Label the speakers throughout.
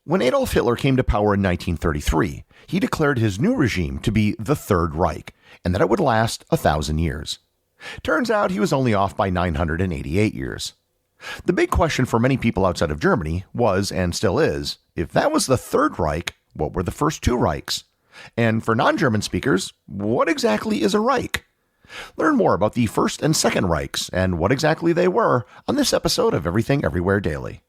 Speaker 1: When Adolf Hitler came to power in 1933, he declared his new regime to be the Third Reich, and that it would last 1,000 years. Turns out he was only off by 988 years. The big question for many people outside of Germany was, and still is, if that was the Third Reich, what were the first two Reichs? And for non-German speakers, what exactly is a Reich? Learn more about the First and Second Reichs and what exactly they were on this episode of Everything Everywhere Daily.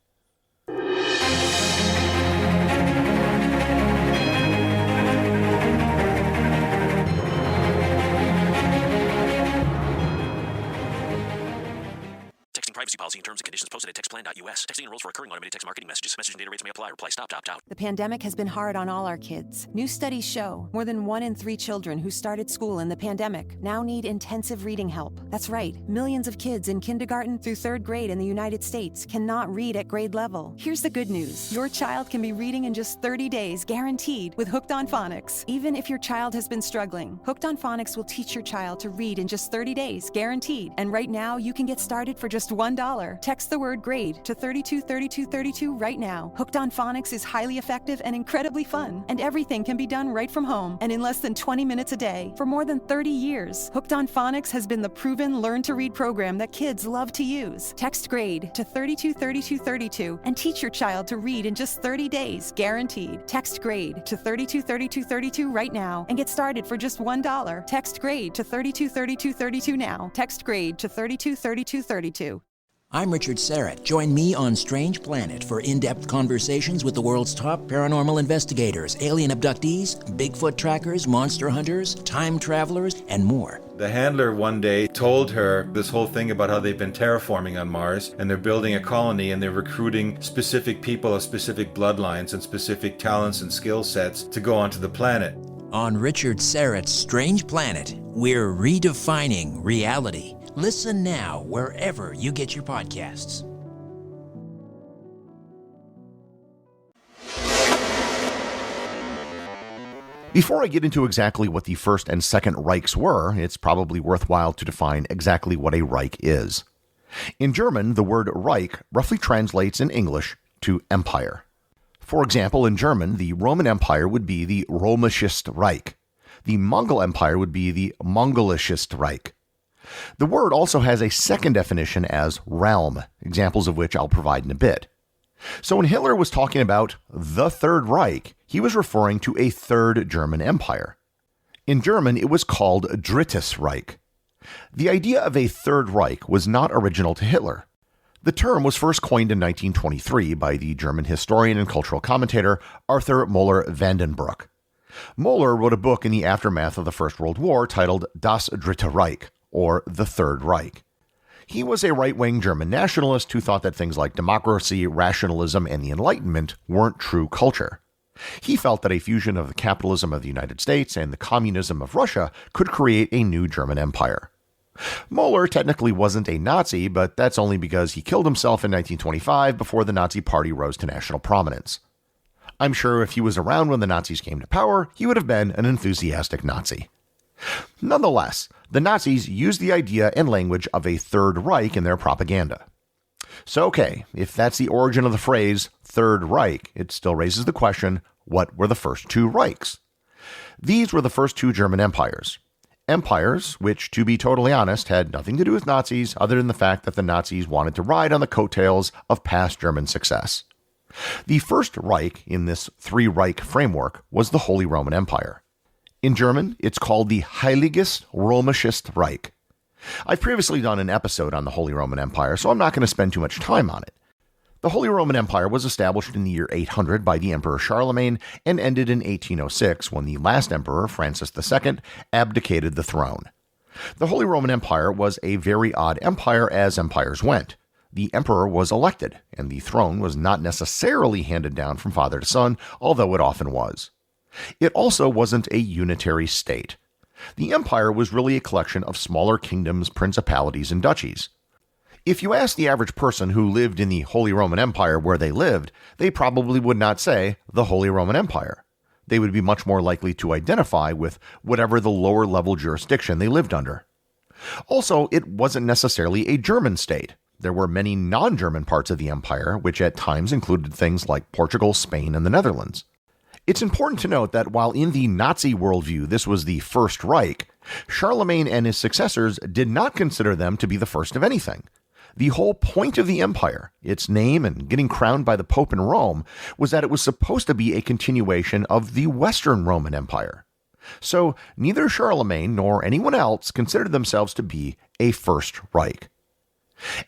Speaker 2: Privacy policy and terms and conditions posted at textplan.us. Texting enrolls for recurring automated text marketing messages. Message and data rates may apply. Reply stop to opt out.
Speaker 3: The pandemic has been hard on all our kids. New studies show more than 1 in 3 children who started school in the pandemic now need intensive reading help. That's right. Millions of kids in kindergarten through 3rd grade in the United States cannot read at grade level. Here's the good news. Your child can be reading in just 30 days, guaranteed, with Hooked on Phonics. Even if your child has been struggling, Hooked on Phonics will teach your child to read in just 30 days, guaranteed. And right now, you can get started for just $1. Text the word GRADE to 323232 right now. Hooked on Phonics is highly effective and incredibly fun, and everything can be done right from home and in less than 20 minutes a day. For more than 30 years, Hooked on Phonics has been the proven learn-to-read program that kids love to use. Text GRADE to 323232 and teach your child to read in just 30 days, guaranteed. Text GRADE to 323232 right now and get started for just $1. Text GRADE to 323232 now. Text GRADE to 323232.
Speaker 4: I'm Richard Serrett. Join me on Strange Planet for in-depth conversations with the world's top paranormal investigators, alien abductees, Bigfoot trackers, monster hunters, time travelers, and more.
Speaker 5: The handler one day told her this whole thing about how they've been terraforming on Mars and they're building a colony and they're recruiting specific people of specific bloodlines and specific talents and skill sets to go onto the planet.
Speaker 4: On Richard Serrett's Strange Planet, we're redefining reality. Listen now wherever you get your podcasts.
Speaker 1: Before I get into exactly what the First and Second Reichs were, it's probably worthwhile to define exactly what a Reich is. In German, the word Reich roughly translates in English to empire. For example, in German, the Roman Empire would be the Römisches Reich. The Mongol Empire would be the Mongolisches Reich. The word also has a second definition as realm, examples of which I'll provide in a bit. So when Hitler was talking about the Third Reich, he was referring to a third German empire. In German, it was called Drittes Reich. The idea of a Third Reich was not original to Hitler. The term was first coined in 1923 by the German historian and cultural commentator Arthur Moeller-Vandenbroek. Moeller wrote a book in the aftermath of the First World War titled Das Dritte Reich, or the Third Reich. He was a right-wing German nationalist who thought that things like democracy, rationalism, and the Enlightenment weren't true culture. He felt that a fusion of the capitalism of the United States and the communism of Russia could create a new German empire. Moeller technically wasn't a Nazi, but that's only because he killed himself in 1925 before the Nazi Party rose to national prominence. I'm sure if he was around when the Nazis came to power, he would have been an enthusiastic Nazi. Nonetheless, the Nazis used the idea and language of a Third Reich in their propaganda. So okay, if that's the origin of the phrase Third Reich, it still raises the question, what were the first two Reichs? These were the first two German empires. Empires which, to be totally honest, had nothing to do with Nazis other than the fact that the Nazis wanted to ride on the coattails of past German success. The first Reich in this three-Reich framework was the Holy Roman Empire. In German, it's called the Heiliges Römisches Reich. I've previously done an episode on the Holy Roman Empire, so I'm not going to spend too much time on it. The Holy Roman Empire was established in the year 800 by the Emperor Charlemagne and ended in 1806 when the last emperor, Francis II, abdicated the throne. The Holy Roman Empire was a very odd empire as empires went. The emperor was elected, and the throne was not necessarily handed down from father to son, although it often was. It also wasn't a unitary state. The empire was really a collection of smaller kingdoms, principalities, and duchies. If you ask the average person who lived in the Holy Roman Empire where they lived, they probably would not say the Holy Roman Empire. They would be much more likely to identify with whatever the lower level jurisdiction they lived under. Also, it wasn't necessarily a German state. There were many non-German parts of the empire, which at times included things like Portugal, Spain, and the Netherlands. It's important to note that while in the Nazi worldview this was the First Reich, Charlemagne and his successors did not consider them to be the first of anything. The whole point of the empire, its name and getting crowned by the Pope in Rome, was that it was supposed to be a continuation of the Western Roman Empire. So neither Charlemagne nor anyone else considered themselves to be a First Reich.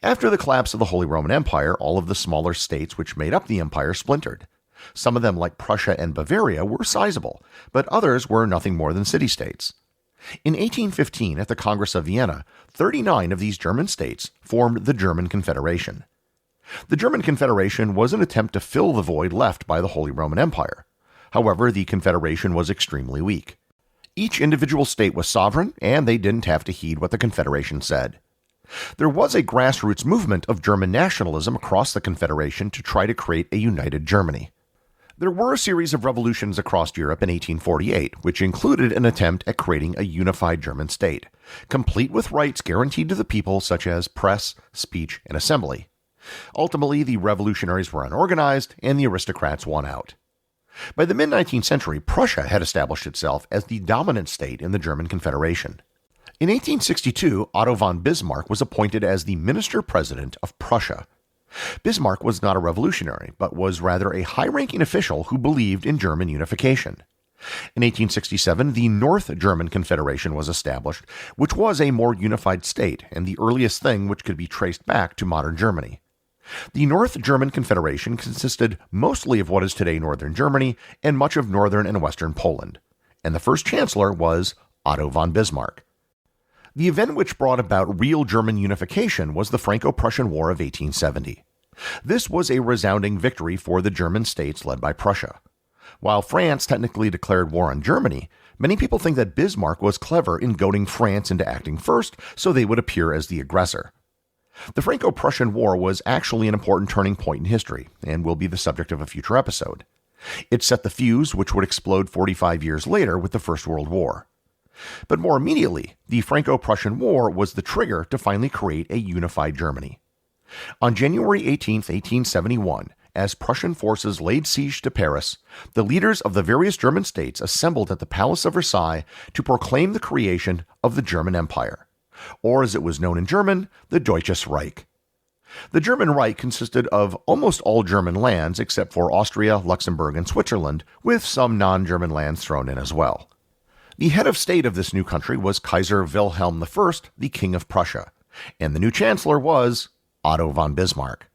Speaker 1: After the collapse of the Holy Roman Empire, all of the smaller states which made up the empire splintered. Some of them, like Prussia and Bavaria, were sizable, but others were nothing more than city-states. In 1815, at the Congress of Vienna, 39 of these German states formed the German Confederation. The German Confederation was an attempt to fill the void left by the Holy Roman Empire. However, the Confederation was extremely weak. Each individual state was sovereign, and they didn't have to heed what the Confederation said. There was a grassroots movement of German nationalism across the Confederation to try to create a united Germany. There were a series of revolutions across Europe in 1848, which included an attempt at creating a unified German state, complete with rights guaranteed to the people such as press, speech, and assembly. Ultimately, the revolutionaries were unorganized, and the aristocrats won out. By the mid-19th century, Prussia had established itself as the dominant state in the German Confederation. In 1862, Otto von Bismarck was appointed as the minister-president of Prussia. Bismarck was not a revolutionary, but was rather a high-ranking official who believed in German unification. In 1867, the North German Confederation was established, which was a more unified state and the earliest thing which could be traced back to modern Germany. The North German Confederation consisted mostly of what is today northern Germany and much of northern and western Poland, and the first chancellor was Otto von Bismarck. The event which brought about real German unification was the Franco-Prussian War of 1870. This was a resounding victory for the German states led by Prussia. While France technically declared war on Germany, many people think that Bismarck was clever in goading France into acting first so they would appear as the aggressor. The Franco-Prussian War was actually an important turning point in history and will be the subject of a future episode. It set the fuse which would explode 45 years later with the First World War. But more immediately, the Franco-Prussian War was the trigger to finally create a unified Germany. On January 18, 1871, as Prussian forces laid siege to Paris, the leaders of the various German states assembled at the Palace of Versailles to proclaim the creation of the German Empire, or as it was known in German, the Deutsches Reich. The German Reich consisted of almost all German lands except for Austria, Luxembourg, and Switzerland, with some non-German lands thrown in as well. The head of state of this new country was Kaiser Wilhelm I, the King of Prussia, and the new chancellor was Otto von Bismarck.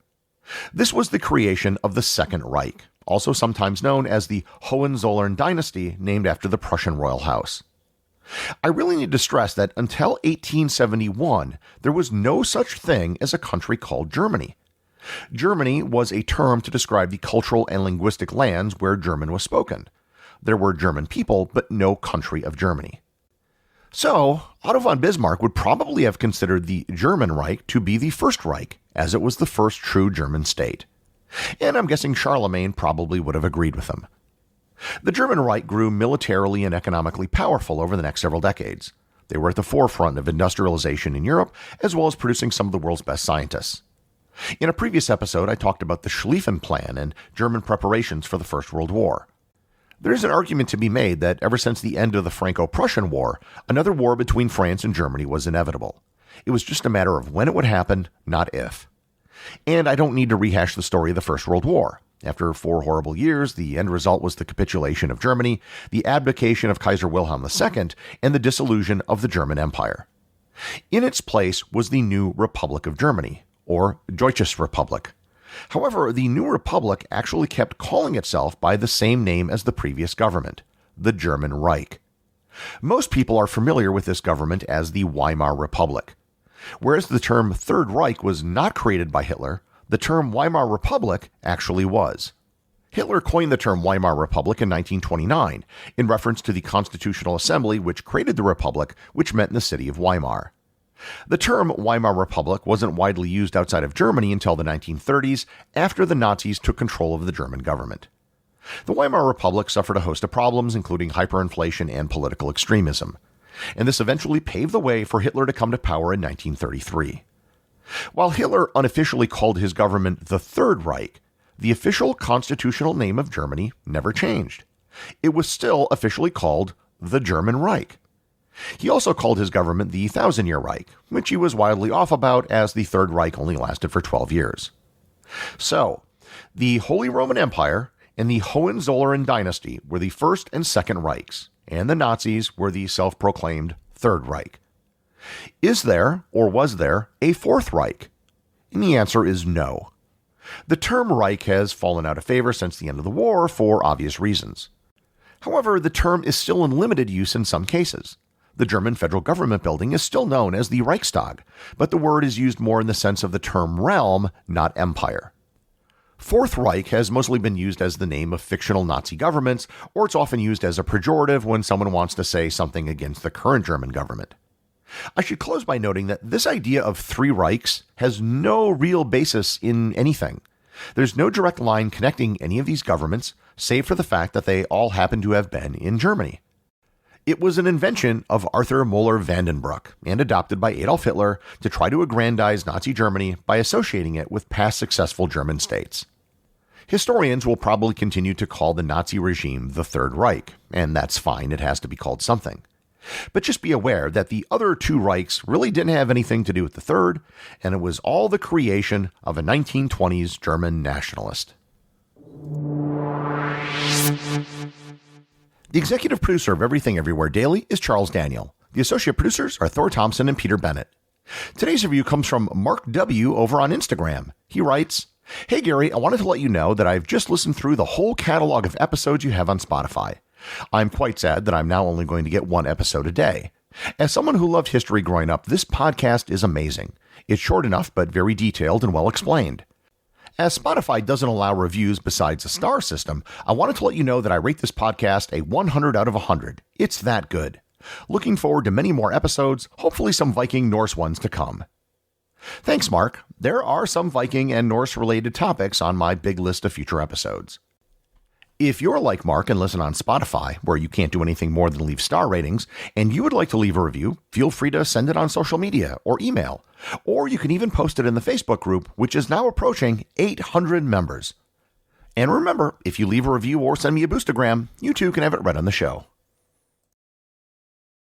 Speaker 1: This was the creation of the Second Reich, also sometimes known as the Hohenzollern dynasty, named after the Prussian royal house. I really need to stress that until 1871, there was no such thing as a country called Germany. Germany was a term to describe the cultural and linguistic lands where German was spoken. There were German people, but no country of Germany. So, Otto von Bismarck would probably have considered the German Reich to be the First Reich, as it was the first true German state. And I'm guessing Charlemagne probably would have agreed with him. The German Reich grew militarily and economically powerful over the next several decades. They were at the forefront of industrialization in Europe, as well as producing some of the world's best scientists. In a previous episode, I talked about the Schlieffen Plan and German preparations for the First World War. There is an argument to be made that ever since the end of the Franco-Prussian War, another war between France and Germany was inevitable. It was just a matter of when it would happen, not if. And I don't need to rehash the story of the First World War. After 4 horrible years, the end result was the capitulation of Germany, the abdication of Kaiser Wilhelm II, and the dissolution of the German Empire. In its place was the new Republic of Germany, or Deutsches Republik. However, the new republic actually kept calling itself by the same name as the previous government, the German Reich. Most people are familiar with this government as the Weimar Republic. Whereas the term Third Reich was not created by Hitler, the term Weimar Republic actually was. Hitler coined the term Weimar Republic in 1929 in reference to the Constitutional Assembly which created the republic, which met in the city of Weimar. The term Weimar Republic wasn't widely used outside of Germany until the 1930s, after the Nazis took control of the German government. The Weimar Republic suffered a host of problems, including hyperinflation and political extremism, and this eventually paved the way for Hitler to come to power in 1933. While Hitler unofficially called his government the Third Reich, the official constitutional name of Germany never changed. It was still officially called the German Reich. He also called his government the Thousand-Year Reich, which he was wildly off about as the Third Reich only lasted for 12 years. So, the Holy Roman Empire and the Hohenzollern dynasty were the First and Second Reichs, and the Nazis were the self-proclaimed Third Reich. Is there, or was there, a Fourth Reich? And the answer is no. The term Reich has fallen out of favor since the end of the war for obvious reasons. However, the term is still in limited use in some cases. The German federal government building is still known as the Reichstag, but the word is used more in the sense of the term realm, not empire. Fourth Reich has mostly been used as the name of fictional Nazi governments, or it's often used as a pejorative when someone wants to say something against the current German government. I should close by noting that this idea of three Reichs has no real basis in anything. There's no direct line connecting any of these governments, save for the fact that they all happen to have been in Germany. It was an invention of Arthur Moeller-Vandenbroek and adopted by Adolf Hitler to try to aggrandize Nazi Germany by associating it with past successful German states. Historians will probably continue to call the Nazi regime the Third Reich, and that's fine, it has to be called something. But just be aware that the other two Reichs really didn't have anything to do with the third, and it was all the creation of a 1920s German nationalist. The executive producer of Everything Everywhere Daily is Charles Daniel. The associate producers are Thor, Thomsen, and Peter Bennett. Today's review comes from Mark W. over on Instagram. He writes, "Hey Gary, I wanted to let you know that I've just listened through the whole catalog of episodes you have on Spotify. I'm quite sad that I'm now only going to get one episode a day. As someone who loved history growing up, this podcast is amazing. It's short enough, but very detailed and well explained. As Spotify doesn't allow reviews besides a star system, I wanted to let you know that I rate this podcast a 100 out of 100. It's that good. Looking forward to many more episodes, hopefully some Viking Norse ones to come." Thanks, Mark. There are some Viking and Norse-related topics on my big list of future episodes. If you're like Mark and listen on Spotify, where you can't do anything more than leave star ratings, and you would like to leave a review, feel free to send it on social media or email, or you can even post it in the Facebook group, which is now approaching 800 members. And remember, if you leave a review or send me a boostagram, you too can have it read on the show.